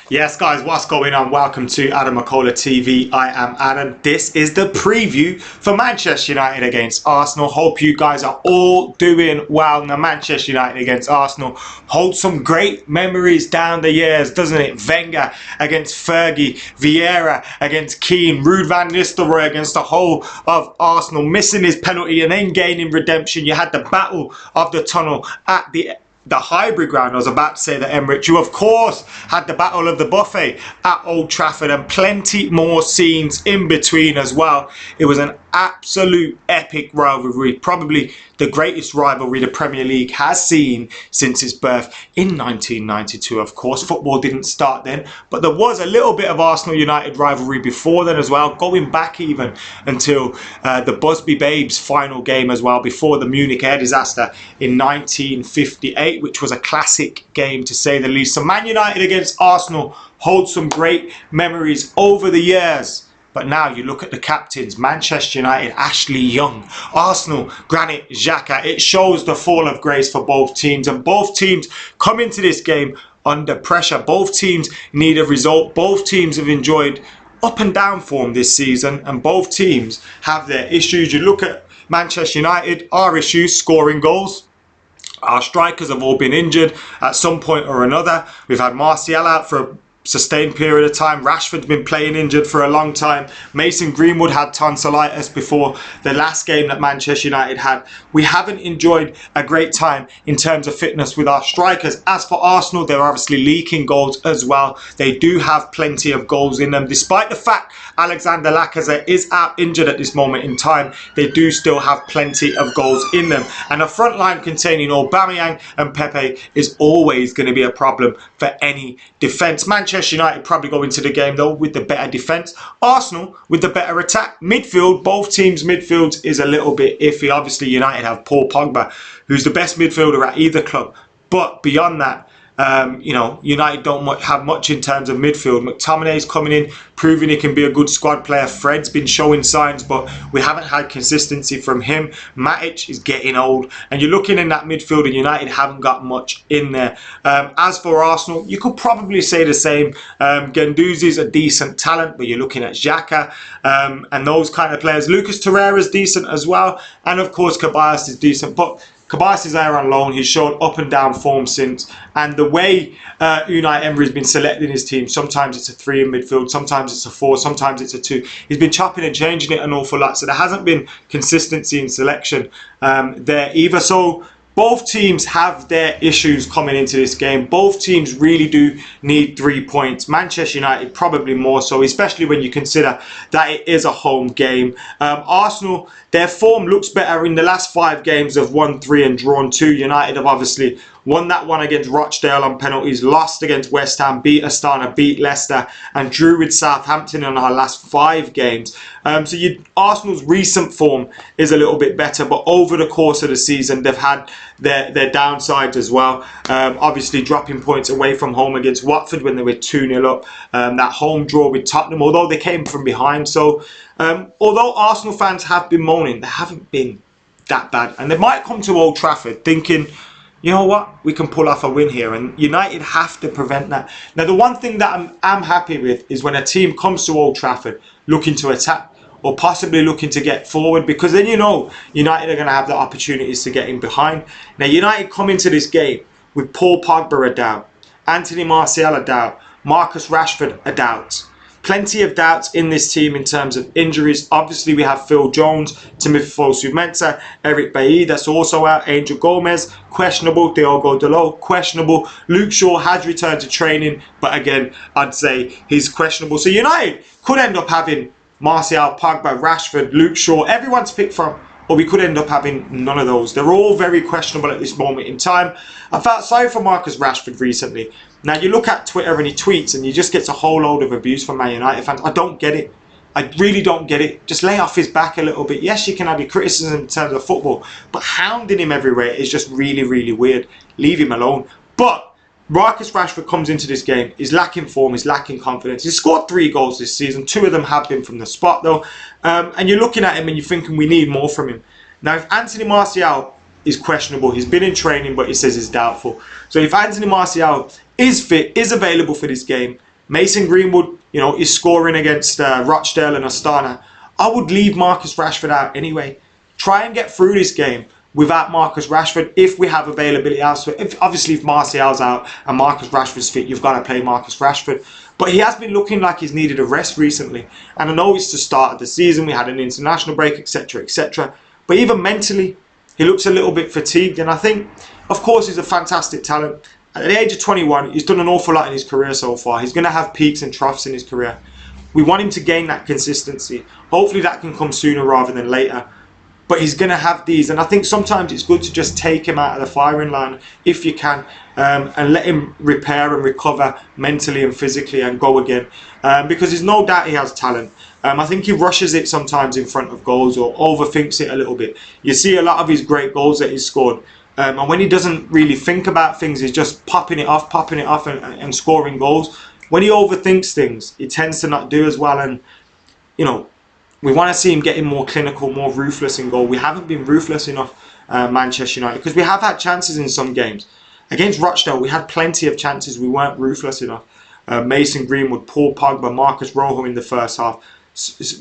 Yes, guys, what's going on? Welcome to Adam McKola TV. I am Adam. This is the preview for Manchester United against Arsenal. Hope you guys are all doing well. Now, Manchester United against Arsenal holds some great memories down the years, doesn't it? Wenger against Fergie, Vieira against Keane, Ruud van Nistelrooy against the whole of Arsenal, missing his penalty and then gaining redemption. You had the battle of the tunnel at the hybrid ground. I was about to say the Emirates. You of course had the battle of the buffet at Old Trafford and plenty more scenes in between as well. It was an absolute epic rivalry, probably the greatest rivalry the Premier League has seen since its birth in 1992. Of course, football didn't start then, but there was a little bit of Arsenal United rivalry before then as well, going back even until the Busby Babes final game as well, before the Munich air disaster in 1958, which was a classic game to say the least. So Man United against Arsenal holds some great memories over the years. But now you look at the captains, Manchester United, Ashley Young, Arsenal, Granit Xhaka. It shows the fall of grace for both teams, and both teams come into this game under pressure. Both teams need a result. Both teams have enjoyed up and down form this season, and both teams have their issues. You look at Manchester United, our issues, scoring goals. Our strikers have all been injured at some point or another. We've had Martial out for a sustained period of time. Rashford's been playing injured for a long time. Mason Greenwood had tonsillitis before the last game that Manchester United had. We haven't enjoyed a great time in terms of fitness with our strikers. As for Arsenal, they're obviously leaking goals as well. They do have plenty of goals in them. Despite the fact Alexander Lacazette is out injured at this moment in time, they do still have plenty of goals in them. And a front line containing Aubameyang and Pepe is always going to be a problem for any defence. Manchester United probably go into the game though with the better defence. Arsenal with the better attack. Midfield, both teams' midfield is a little bit iffy. Obviously United have Paul Pogba, who's the best midfielder at either club. But beyond that, United don't have much in terms of midfield. McTominay's coming in, proving he can be a good squad player. Fred's been showing signs, but we haven't had consistency from him. Matic is getting old, and you're looking in that midfield, and United haven't got much in there. As for Arsenal, you could probably say the same. Guendouzi's a decent talent, but you're looking at Xhaka and those kind of players. Lucas Torreira's decent as well, and of course Ceballos is decent, but Ceballos is there on loan. He's shown up and down form since, and the way Unai Emery has been selecting his team, sometimes it's a 3 in midfield, sometimes it's a 4, sometimes it's a 2. He's been chopping and changing it an awful lot, so there hasn't been consistency in selection there either. So both teams have their issues coming into this game. Both teams really do need 3 points. Manchester United probably more so, especially when you consider that it is a home game. Arsenal, their form looks better in the last 5 games. Have won 3 and drawn 2. United have obviously won that one against Rochdale on penalties, lost against West Ham, beat Astana, beat Leicester, and drew with Southampton in our last 5 games. Arsenal's recent form is a little bit better, but over the course of the season, they've had their downsides as well. Obviously, dropping points away from home against Watford when they were 2-0 up. That home draw with Tottenham, although they came from behind. So, although Arsenal fans have been moaning, they haven't been that bad. And they might come to Old Trafford thinking, you know what, we can pull off a win here, and United have to prevent that. Now, the one thing that I'm happy with is when a team comes to Old Trafford looking to attack or possibly looking to get forward, because then you know United are going to have the opportunities to get in behind. Now, United come into this game with Paul Pogba a doubt, Anthony Martial a doubt, Marcus Rashford a doubt. Plenty of doubts in this team in terms of injuries. Obviously, we have Phil Jones, Timothy Fosu-Mensah, Eric Bailly, that's also out. Angel Gomez, questionable. Diogo Dalot, questionable. Luke Shaw has returned to training, but again, I'd say he's questionable. So United could end up having Martial, Pogba, Rashford, Luke Shaw, everyone to pick from, or we could end up having none of those. They're all very questionable at this moment in time. I felt sorry for Marcus Rashford recently. Now, you look at Twitter and he tweets and he just gets a whole load of abuse from Man United fans. I don't get it. I really don't get it. Just lay off his back a little bit. Yes, you can have your criticism in terms of football, but hounding him everywhere is just really, really weird. Leave him alone. But Marcus Rashford comes into this game, he's lacking form, he's lacking confidence. He's scored 3 goals this season, 2 of them have been from the spot though. And you're looking at him and you're thinking we need more from him. Now, if Anthony Martial is questionable, he's been in training, but he says he's doubtful. So if Anthony Martial is fit, is available for this game, Mason Greenwood, you know, is scoring against Rochdale and Astana. I would leave Marcus Rashford out anyway. Try and get through this game without Marcus Rashford if we have availability elsewhere. Obviously, if Martial's out and Marcus Rashford's fit, you've got to play Marcus Rashford. But he has been looking like he's needed a rest recently. And I know it's the start of the season. We had an international break, etc., etc. But even mentally, he looks a little bit fatigued. And I think, of course, he's a fantastic talent. At the age of 21, he's done an awful lot in his career so far. He's going to have peaks and troughs in his career. We want him to gain that consistency. Hopefully that can come sooner rather than later. But he's going to have these, and I think sometimes it's good to just take him out of the firing line if you can, and let him repair and recover mentally and physically and go again, because there's no doubt he has talent. I think he rushes it sometimes in front of goals or overthinks it a little bit. You see a lot of his great goals that he's scored, and when he doesn't really think about things, he's just popping it off and scoring goals. When he overthinks things, he tends to not do as well, and you know, we want to see him getting more clinical, more ruthless in goal. We haven't been ruthless enough, Manchester United, because we have had chances in some games. Against Rochdale, we had plenty of chances. We weren't ruthless enough. Mason Greenwood, Paul Pogba, Marcus Rojo in the first half,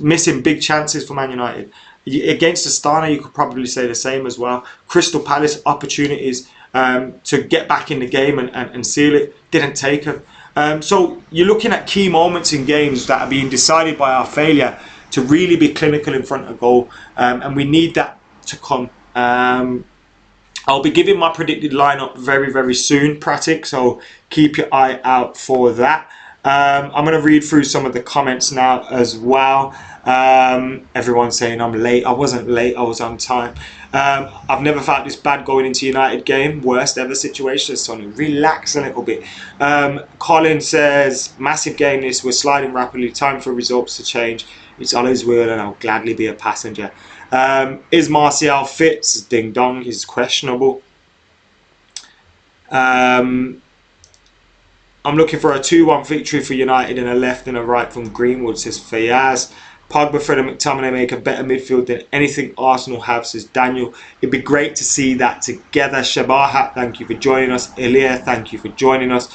missing big chances for Man United. Against Astana, you could probably say the same as well. Crystal Palace, opportunities to get back in the game and seal it, didn't take them. So you're looking at key moments in games that are being decided by our failure to really be clinical in front of goal, and we need that to come. I'll be giving my predicted lineup very, very soon, Pratik, so keep your eye out for that. I'm going to read through some of the comments now as well. Everyone's saying I'm late. I wasn't late, I was on time. I've never felt this bad going into United game. Worst ever situation, Sonny. Relax a little bit. Colin says, massive game this. We're sliding rapidly. Time for results to change. It's always will, and I'll gladly be a passenger. Is Martial fit? Ding dong. He's questionable. I'm looking for a 2-1 victory for United and a left and a right from Greenwood, says Fayaz. Pogba, Fred and McTominay make a better midfield than anything Arsenal have, says Daniel. It'd be great to see that together. Shabahat, thank you for joining us. Elia, thank you for joining us.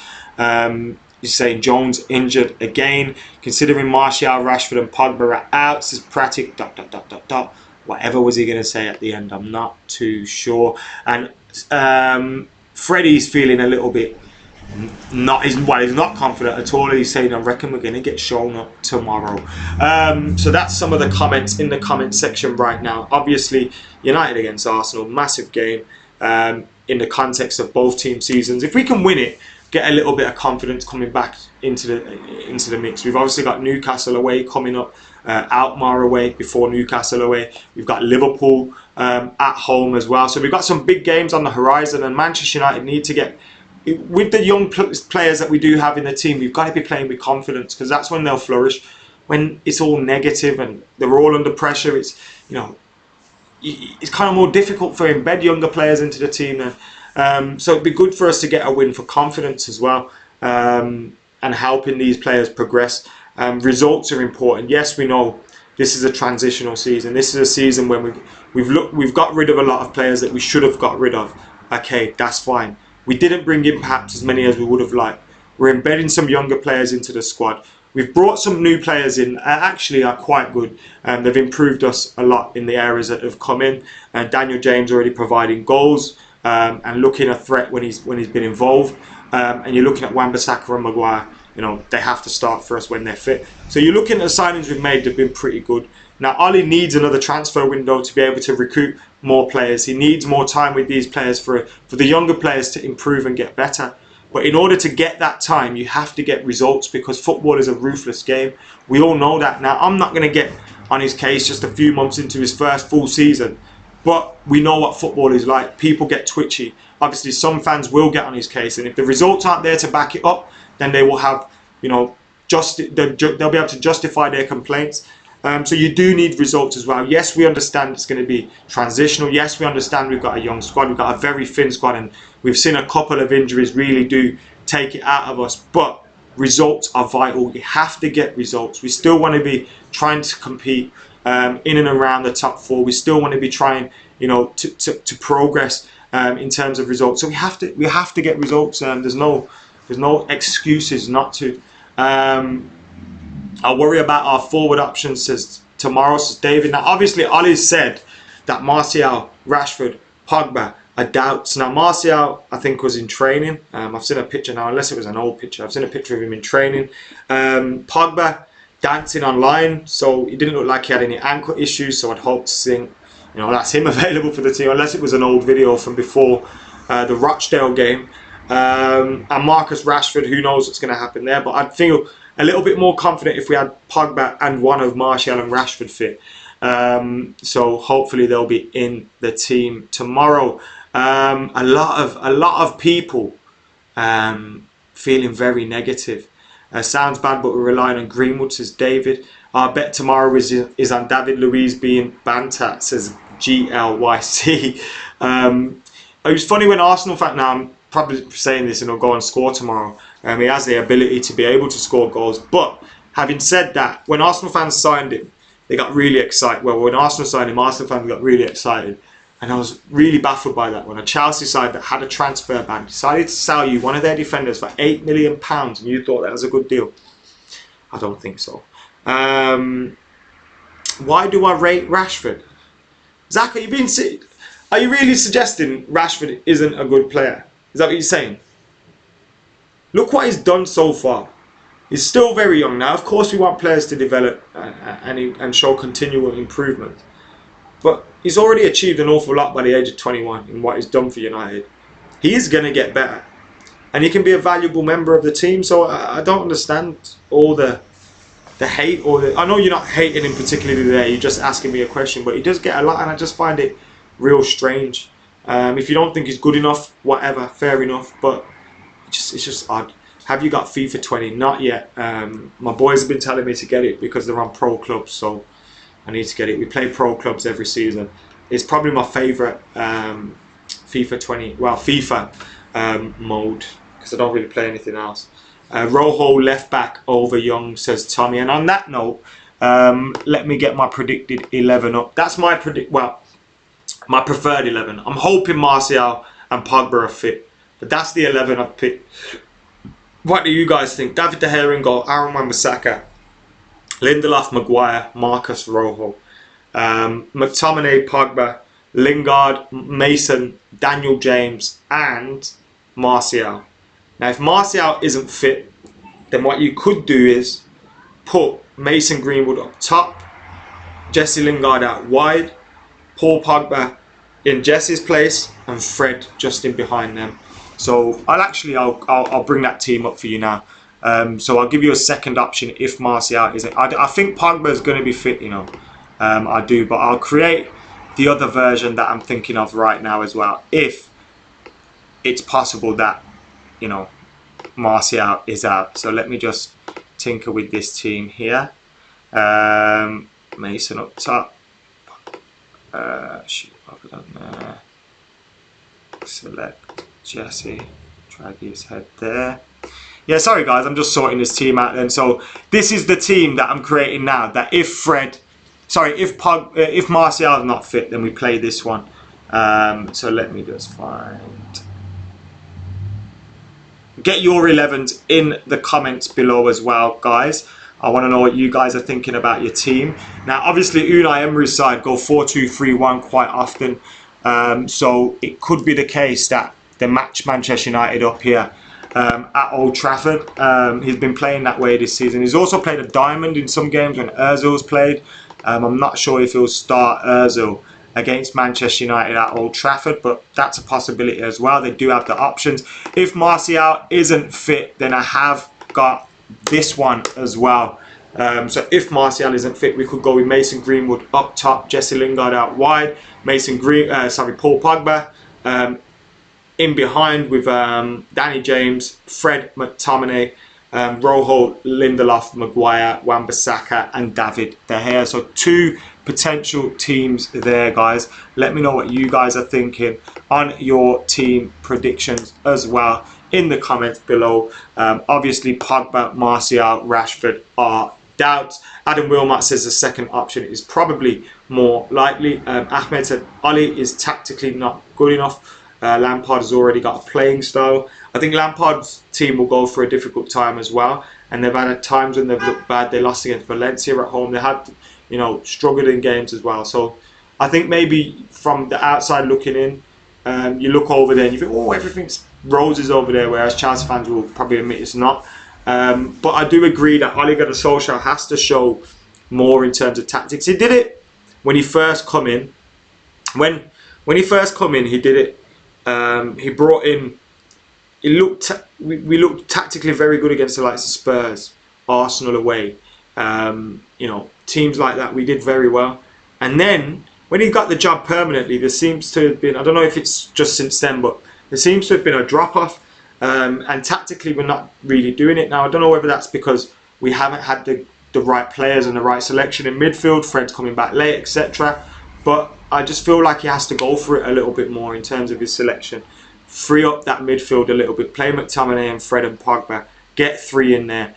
You're saying Jones injured again. Considering Martial, Rashford and Pogba are out, says Pratik, ... Whatever was he going to say at the end? I'm not too sure. And Freddie's feeling a little bit he's not confident at all. He's saying, I reckon we're going to get shown up tomorrow. So that's some of the comments in the comment section right now. Obviously, United against Arsenal, massive game in the context of both team seasons. If we can win it, get a little bit of confidence coming back into the mix. We've obviously got Newcastle away coming up, Alkmaar away before Newcastle away. We've got Liverpool at home as well. So we've got some big games on the horizon, and Manchester United need to get, with the young players that we do have in the team, we've got to be playing with confidence, because that's when they'll flourish. When it's all negative and they're all under pressure, it's, you know, it's kind of more difficult for embed younger players into the team then. So it'd be good for us to get a win for confidence as well, and helping these players progress. Results are important. Yes, we know this is a transitional season. This is a season when we've got rid of a lot of players that we should have got rid of. Okay, that's fine. We didn't bring in perhaps as many as we would have liked. We're embedding some younger players into the squad. We've brought some new players in, actually are quite good. They've improved us a lot in the areas that have come in. Daniel James already providing goals and looking a threat when he's been involved. And you're looking at Wan-Bissaka and Maguire. You know, they have to start for us when they're fit. So you're looking at the signings we've made, they've been pretty good. Now, Ole needs another transfer window to be able to recruit more players. He needs more time with these players for the younger players to improve and get better. But in order to get that time, you have to get results, because football is a ruthless game. We all know that. Now, I'm not going to get on his case just a few months into his first full season, but we know what football is like. People get twitchy. Obviously, some fans will get on his case, and if the results aren't there to back it up, then they will have, you know, they'll be able to justify their complaints. So you do need results as well. Yes, we understand it's going to be transitional. Yes, we understand we've got a young squad. We've got a very thin squad, and we've seen a couple of injuries really do take it out of us. But results are vital. We have to get results. We still want to be trying to compete in and around the top four. We still want to be trying, you know, to progress in terms of results. So we have to get results. There's no excuses not to. I'll worry about our forward options says tomorrow, says David. Now, obviously, Ole said that Martial, Rashford, Pogba are doubts. Now, Martial, I think, was in training. I've seen a picture now, unless it was an old picture. I've seen a picture of him in training. Pogba dancing online, so he didn't look like he had any ankle issues. So I'd hope to see, that's him available for the team, unless it was an old video from before the Rochdale game. And Marcus Rashford, who knows what's going to happen there, but I'd feel a little bit more confident if we had Pogba and one of Martial and Rashford fit. So hopefully they'll be in the team tomorrow. A lot of people feeling very negative. Sounds bad, but we're relying on Greenwood, says David. Our bet tomorrow is on David Luiz being banter, says GLYC. It was funny when Arsenal fan, now I'm probably saying this and he'll go and score tomorrow. He has the ability to be able to score goals. But having said that, when Arsenal fans signed him, they got really excited. Well, when Arsenal signed him, Arsenal fans got really excited. And I was really baffled by that. When a Chelsea side that had a transfer ban decided to sell you one of their defenders for £8 million and you thought that was a good deal. I don't think so. Why do I rate Rashford? Zach, are you really suggesting Rashford isn't a good player? Is that what you're saying? Look what he's done so far. He's still very young now. Of course, we want players to develop and show continual improvement. But he's already achieved an awful lot by the age of 21 in what he's done for United. He is going to get better. And he can be a valuable member of the team. So I don't understand all the hate. I know you're not hating him particularly there. You're just asking me a question. But he does get a lot. And I just find it real strange. If you don't think he's good enough, whatever, fair enough. But it's just odd. Have you got FIFA 20? Not yet. My boys have been telling me to get it because they're on pro clubs. So I need to get it. We play pro clubs every season. It's probably my favourite FIFA 20. Well, FIFA mode because I don't really play anything else. Rojo left back over Young, says Tommy. And on that note, let me get my predicted 11 up. That's my my preferred 11. I'm hoping Martial and Pogba are fit, but that's the 11 I've picked. What do you guys think? David De Gea in goal, Aaron Wan-Bissaka, Lindelof, Maguire, Marcus Rojo, McTominay, Pogba, Lingard, Mason, Daniel James, and Martial. Now, if Martial isn't fit, then what you could do is put Mason Greenwood up top, Jesse Lingard out wide, Paul Pogba in Jesse's place, and Fred just in behind them. So I'll bring that team up for you now. So I'll give you a second option if Martial isn't. I think Pogba is going to be fit, I do, but I'll create the other version that I'm thinking of right now as well, if it's possible that, Martial is out. So let me just tinker with this team here. Mason up top. Select Jesse, drag his head there. Yeah, sorry guys, I'm just sorting this team out then. So this is the team that I'm creating now, that if Martial is not fit, then we play this one. So let me just get your 11s in the comments below as well, guys. I want to know what you guys are thinking about your team. Now, obviously, Unai Emery's side go 4-2-3-1 quite often. So it could be the case that they match Manchester United up here at Old Trafford. He's been playing that way this season. He's also played a diamond in some games when Ozil's played. I'm not sure if he'll start Ozil against Manchester United at Old Trafford, but that's a possibility as well. They do have the options. If Martial isn't fit, then I have got this one as well. So if Martial isn't fit, we could go with Mason Greenwood up top, Jesse Lingard out wide, Paul Pogba in behind with Danny James, Fred, McTominay, Rojo, Lindelof, Maguire, Wan-Bissaka, and David De Gea. So 2 potential teams there, guys. Let me know what you guys are thinking on your team predictions as well in the comments below. Obviously, Pogba, Martial, Rashford are doubts. Adam Wilmot says the second option is probably more likely. Ahmed said Ole is tactically not good enough. Lampard has already got a playing style. I think Lampard's team will go for a difficult time as well, and they've had times when they've looked bad. They lost against Valencia at home. They had, you know, struggled in games as well. So I think maybe from the outside looking in, you look over there and you think, oh, everything's roses over there, whereas Chelsea fans will probably admit it's not. But I do agree that Ole Gunnar Solskjaer has to show more in terms of tactics. He did it when he first come in. When he first come in, he did it. He brought in. We looked tactically very good against the likes of Spurs, Arsenal away. You know, teams like that, we did very well. And then when he got the job permanently, there seems to have been, I don't know if it's just since then, but there seems to have been a drop-off. And tactically, we're not really doing it now. I don't know whether that's because we haven't had the right players and the right selection in midfield. Fred's coming back late, etc. But I just feel like he has to go for it a little bit more in terms of his selection. Free up that midfield a little bit. Play McTominay and Fred and Pogba. Get 3 in there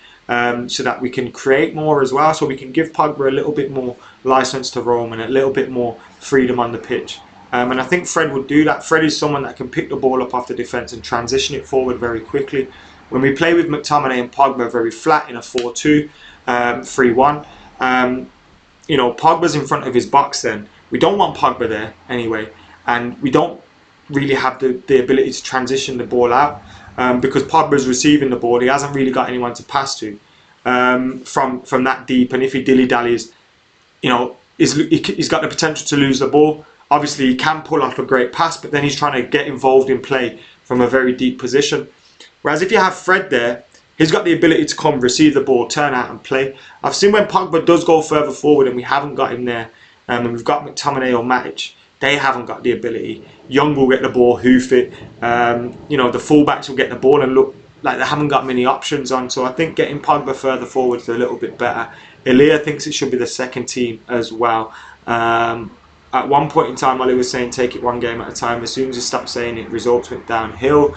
so that we can create more as well. So we can give Pogba a little bit more license to roam and a little bit more freedom on the pitch. And I think Fred would do that. Fred is someone that can pick the ball up off the defence and transition it forward very quickly. When we play with McTominay and Pogba very flat in a 4-2, 3-1, you know, Pogba's in front of his box then. We don't want Pogba there anyway. And we don't really have the ability to transition the ball out because Pogba's receiving the ball. He hasn't really got anyone to pass to from that deep. And if he dilly-dallies, you know, he's got the potential to lose the ball. Obviously, he can pull off a great pass, but then he's trying to get involved in play from a very deep position. Whereas if you have Fred there, he's got the ability to come, receive the ball, turn out and play. I've seen when Pogba does go further forward and we haven't got him there, and we've got McTominay or Matic, they haven't got the ability. Young will get the ball, hoof it. You know, the fullbacks will get the ball and look like they haven't got many options on. So I think getting Pogba further forward is a little bit better. Elia thinks it should be the second team as well. At one point in time, Ole was saying take it one game at a time. As soon as he stopped saying it, results went downhill.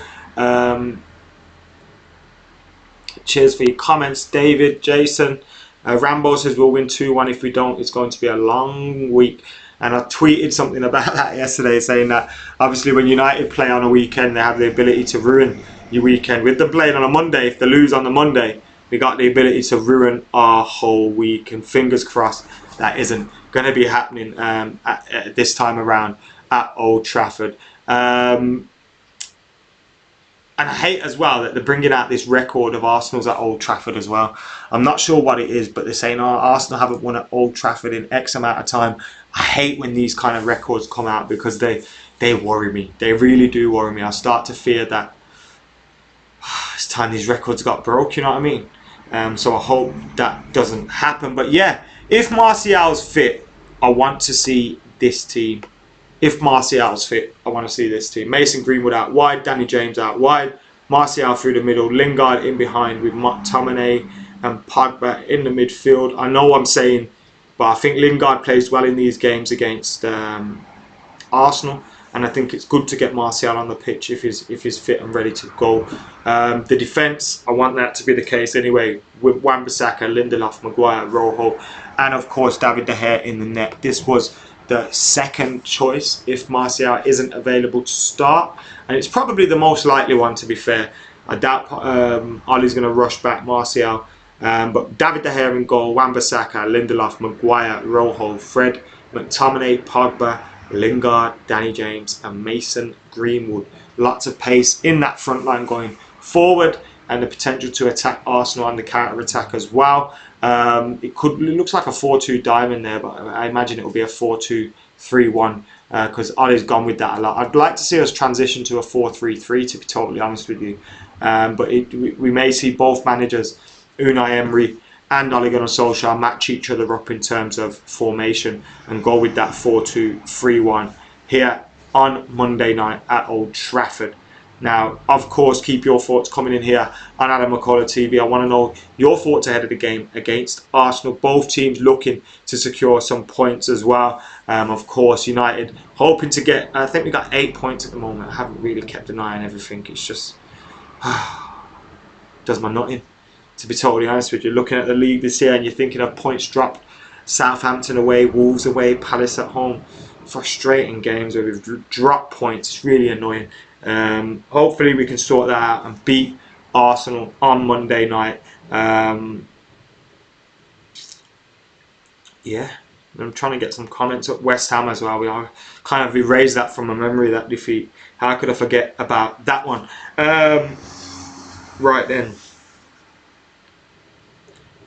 Cheers for your comments, David, Jason. Rambo says we'll win 2-1. If we don't, it's going to be a long week. And I tweeted something about that yesterday, saying that obviously when United play on a weekend, they have the ability to ruin your weekend. With them playing on a Monday, if they lose on the Monday, we got the ability to ruin our whole week. And fingers crossed that isn't going to be happening at this time around at Old Trafford. And I hate as well that they're bringing out this record of Arsenal's at Old Trafford as well. I'm not sure what it is, but they're saying, oh, Arsenal haven't won at Old Trafford in X amount of time. I hate when these kind of records come out because they worry me. They really do worry me. I start to fear that it's time these records got broke, you know what I mean? So I hope that doesn't happen. But yeah, if Martial's fit, I want to see this team. If Martial's fit, I want to see this team. Mason Greenwood out wide, Danny James out wide, Martial through the middle, Lingard in behind with McTominay and Pogba in the midfield. I know I'm saying, but I think Lingard plays well in these games against Arsenal, and I think it's good to get Martial on the pitch if he's fit and ready to go. The defence, I want that to be the case anyway, with Wan-Bissaka, Lindelof, Maguire, Rojo, and of course David De Gea in the net. This was the second choice if Martial isn't available to start, and it's probably the most likely one, to be fair. I doubt Ollie's going to rush back Martial, but David De Gea in goal, Wan-Bissaka, Lindelof, Maguire, Rojo, Fred, McTominay, Pogba, Lingard, Danny James and Mason Greenwood. Lots of pace in that front line going forward, and the potential to attack Arsenal on the counter-attack as well. It looks like a 4-2 diamond there, but I imagine it will be a 4-2-3-1 because Ollie's gone with that a lot. I'd like to see us transition to a 4-3-3, to be totally honest with you. But we may see both managers, Unai Emery and Ole Gunnar Solskjaer, match each other up in terms of formation and go with that 4-2-3-1 here on Monday night at Old Trafford. Now, of course, keep your thoughts coming in here on Adam McKola TV. I want to know your thoughts ahead of the game against Arsenal. Both teams looking to secure some points as well. Of course, United hoping to get, I think we got 8 points at the moment. I haven't really kept an eye on everything. It's just, does my nut in, to be totally honest with you. Looking at the league this year and you're thinking of points dropped. Southampton away, Wolves away, Palace at home. Frustrating games where we've dropped points. It's really annoying. Hopefully we can sort that out and beat Arsenal on Monday night. Yeah, I'm trying to get some comments up. West Ham as well. We are kind of erased that from my memory, that defeat. How could I forget about that one? Right then.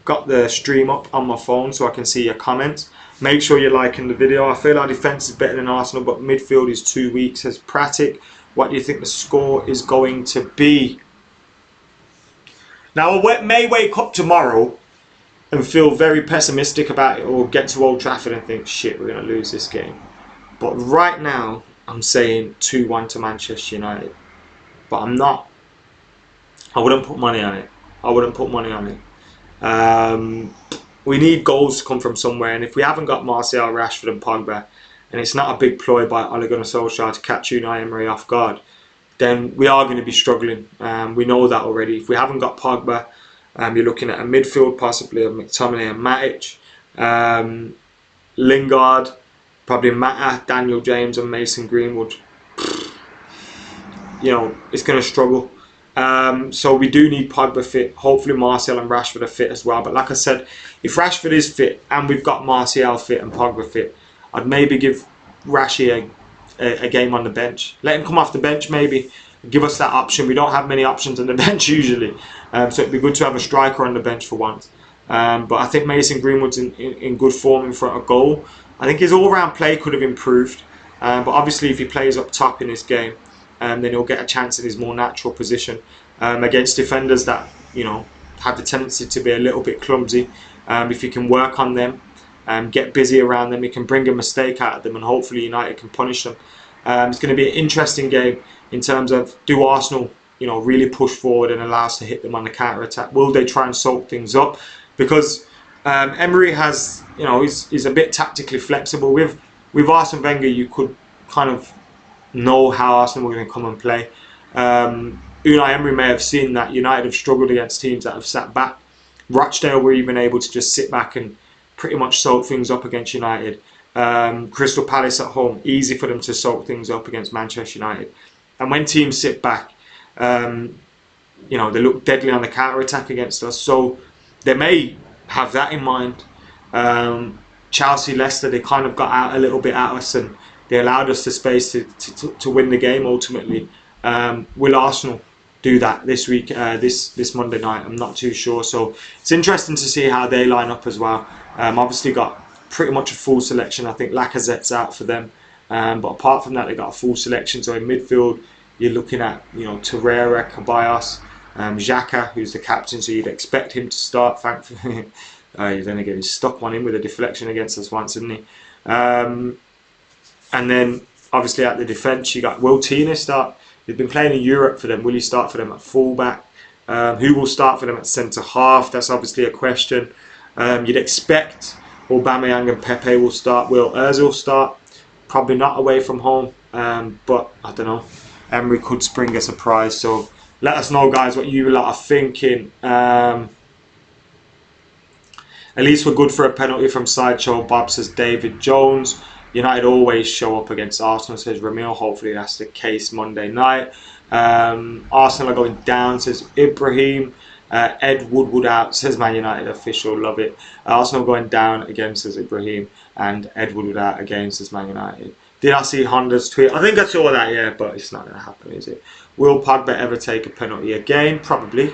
Got the stream up on my phone so I can see your comments. Make sure you're liking the video. I feel our defence is better than Arsenal, but midfield is too weak, says Pratic. What do you think the score is going to be? Now, I may wake up tomorrow and feel very pessimistic about it, or get to Old Trafford and think, shit, we're going to lose this game. But right now, I'm saying 2-1 to Manchester United. But I'm not. I wouldn't put money on it. I wouldn't put money on it. We need goals to come from somewhere, and if we haven't got Martial, Rashford and Pogba, and it's not a big ploy by Ole Gunnar Solskjaer to catch Unai Emery off guard, then we are going to be struggling. We know that already. If we haven't got Pogba, you're looking at a midfield possibly of McTominay and Matic, Lingard, probably Mata, Daniel James and Mason Greenwood. You know, it's going to struggle. So we do need Pogba fit. Hopefully Martial and Rashford are fit as well. But like I said, if Rashford is fit and we've got Martial fit and Pogba fit, I'd maybe give Rashi a game on the bench. Let him come off the bench maybe. Give us that option. We don't have many options on the bench usually. So it'd be good to have a striker on the bench for once. But I think Mason Greenwood's in good form in front of goal. I think his all-round play could have improved. But obviously if he plays up top in this game, then he'll get a chance in his more natural position against defenders that, you know, have the tendency to be a little bit clumsy. If he can work on them, get busy around them, he can bring a mistake out of them, and hopefully United can punish them. It's going to be an interesting game in terms of, do Arsenal, you know, really push forward and allow us to hit them on the counter attack? Will they try and soak things up? Because Emery has, you know, he's a bit tactically flexible. With Arsene Wenger, you could kind of know how Arsenal were going to come and play. Unai Emery may have seen that United have struggled against teams that have sat back. Rochdale were even able to just sit back and pretty much soak things up against United. Crystal Palace at home, easy for them to soak things up against Manchester United. And when teams sit back, you know, they look deadly on the counter attack against us. So they may have that in mind. Chelsea, Leicester, they kind of got out a little bit at us and they allowed us the space to win the game ultimately. Will Arsenal do that this week, this Monday night? I'm not too sure. So it's interesting to see how they line up as well. Obviously got pretty much a full selection. I think Lacazette's out for them. But apart from that, they got a full selection. So in midfield, you're looking at, you know, Torreira, Caballos, Xhaka, who's the captain, so you'd expect him to start. Thankfully, then again, he's stuck one in with a deflection against us once, didn't he? And then obviously at the defence, you got Will Tina start. He's been playing in Europe for them. Will he start for them at fullback? Who will start for them at centre half? That's obviously a question. You'd expect Aubameyang and Pepe will start. Will Ozil start? Probably not away from home, but I don't know. Emery could spring a surprise. So let us know, guys, what you lot are thinking. At least we're good for a penalty from Sideshow Bob, says David Jones. United always show up against Arsenal, says Ramil. Hopefully that's the case Monday night. Arsenal are going down, says Ibrahim. Ed Woodward out, says Man United official. Love it. Arsenal going down again, says Ibrahim. And Ed Woodward out again, says Man United. Did I see Honda's tweet? I think I saw that, yeah, but it's not going to happen, is it? Will Pogba ever take a penalty again? Probably.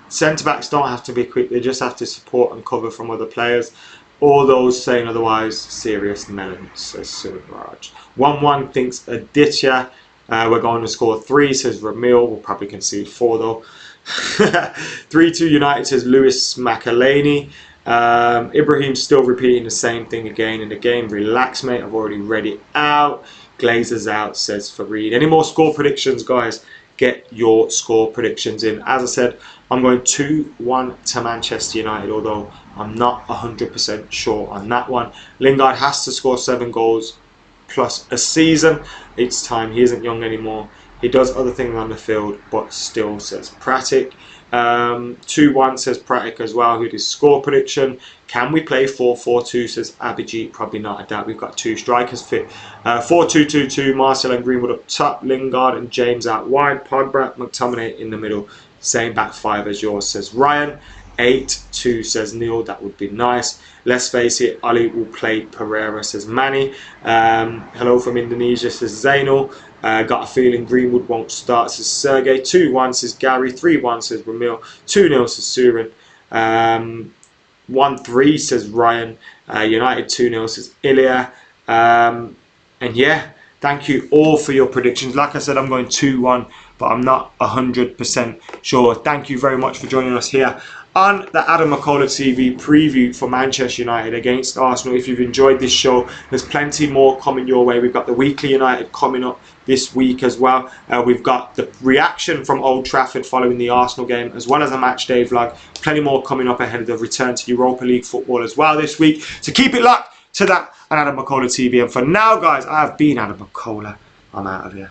Centre-backs don't have to be quick. They just have to support and cover from other players. All those saying otherwise, serious melons, says Suraj. 1-1 thinks Aditya. We're going to score 3, says Ramil. We'll probably concede 4 though. 3-2 United, says Lewis McElhaney. Ibrahim's still repeating the same thing again and again. Relax, mate. I've already read it out. Glazers out, says Fareed. Any more score predictions, guys? Get your score predictions in. As I said, I'm going 2-1 to Manchester United, although I'm not 100% sure on that one. Lingard has to score 7 goals plus a season. It's time. He isn't young anymore. He does other things on the field, but still, says Pratic. 2-1 says Pratic as well, who did score prediction. Can we play 4-4-2, says Abhijit? Probably not. I doubt we've got 2 strikers fit. 4-2-2-2, Marcel and Greenwood up top, Lingard and James out wide, Pogba, McTominay in the middle. Same back 5 as yours, says Ryan. 8-2 says Neil, that would be nice. Let's face it, Ali will play Pereira, says Manny. Hello from Indonesia, says Zainal. Got a feeling Greenwood won't start, says Sergey. 2-1 says Gary. 3-1 says Ramil. 2-0 says Surin. 1-3 says Ryan. United 2-0 says Ilya. And yeah, thank you all for your predictions. Like I said, I'm going 2-1, but I'm not 100% sure. Thank you very much for joining us here on the Adam McKola TV preview for Manchester United against Arsenal. If you've enjoyed this show, there's plenty more coming your way. We've got the Weekly United coming up this week as well. We've got the reaction from Old Trafford following the Arsenal game, as well as a match day vlog. Plenty more coming up ahead of the return to Europa League football as well this week. So keep it locked to that on Adam McKola TV. And for now, guys, I've been Adam McKola. I'm out of here.